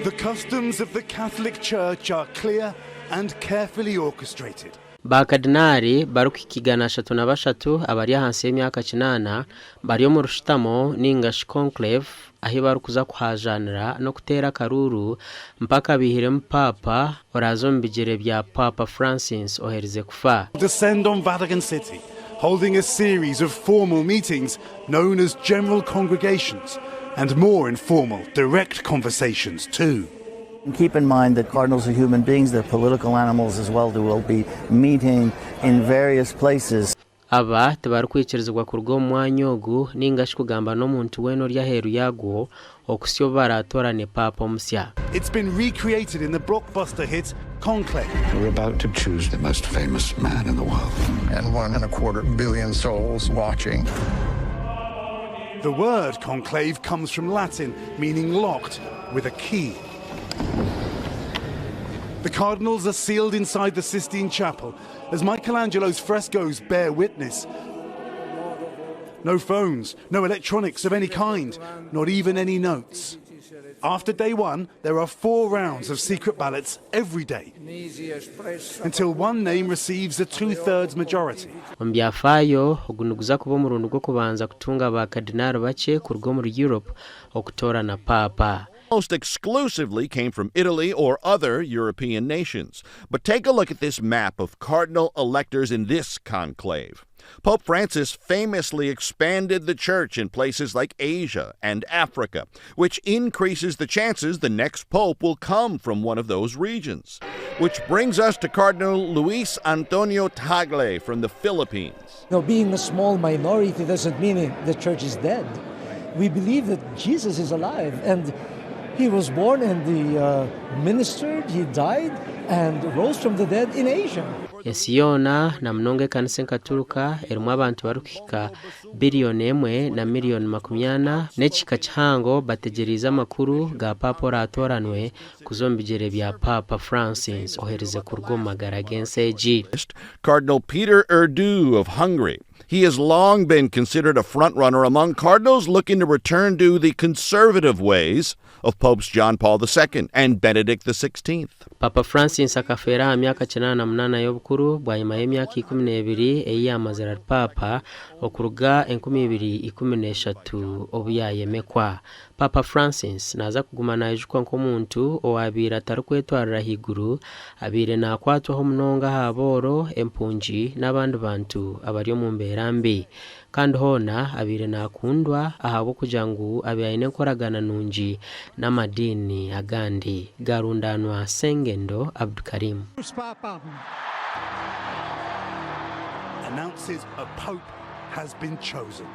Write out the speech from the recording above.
The customs of the Catholic Church are clear and carefully orchestrated. Bakadinari barukikigana 3 abari hansi y'imyaka 8 bariyo mu rushitamo n'ingashi conclave ahi barukuza kuhajanira no kutera karuru mpaka bihire mpapa orazombigere bya Papa Francis ohereze kufa. Descend on Vatican City, holding a series of formal meetings known as general congregations and more informal direct conversations too. Keep in mind that cardinals are human beings, they're political animals as well. They will be meeting in various places. Aba tabarukwikirizwa kurwo mwanyogu ningashi kugamba no muntu weno ryaheru yago okusyo baratorane papa omusya. It's been recreated in the blockbuster hit Conclave. We're about to choose the most famous man in the world. And 1.25 billion souls watching. The word conclave comes from Latin, meaning locked, with a key. The cardinals are sealed inside the Sistine Chapel, as Michelangelo's frescoes bear witness. No phones, no electronics of any kind, not even any notes. After day 1, there are 4 rounds of secret ballots every day, until one name receives a 2/3 majority. Mbyafayo ogunuguza kuba murundo gwo kubanza kutunga ba kardinali bace kurwo muri Europe Okutoorana Paapa. Most exclusively came from Italy or other European nations. But take a look at this map of cardinal electors in this conclave. Pope Francis famously expanded the church in places like Asia and Africa, which increases the chances the next pope will come from one of those regions. Which brings us to Cardinal Luis Antonio Tagle from the Philippines. Now, being a small minority doesn't mean the church is dead. We believe that Jesus is alive, and he was born and he ministered, he died and rose from the dead in Asia. Yesiyona na mnonge kanisa nkaturuka erimwe abantu barukika biliyoni 1 na miliyoni 80 n'ekika kihango bategeriza makuru ga papa oratoranwe kuzombigere bya Papa Francis ohereze kurwo magara genseji. Cardinal Peter Erdu of Hungary. He has long been considered a front-runner among cardinals looking to return to the conservative ways of Popes John Paul II and Benedict XVI. Papa Francis akafera myaka 98 y'obukuru bwanyuma y'emyaka 12 eyamazira papa okuruga 2013 obuyayemekwa. Papa Francis naza kugumana ejukwa nk'omuntu owabira atarukwetwarira higuru abire nakwatwaho munonga haboro empunji n'abandi bantu abari mu mberambi kandi hona abire nakundwa ahabo kujangu abyayine nkoragana nunji n'amadini agandi garundanwa Sengendo Abdukarim announces a pope has been chosen.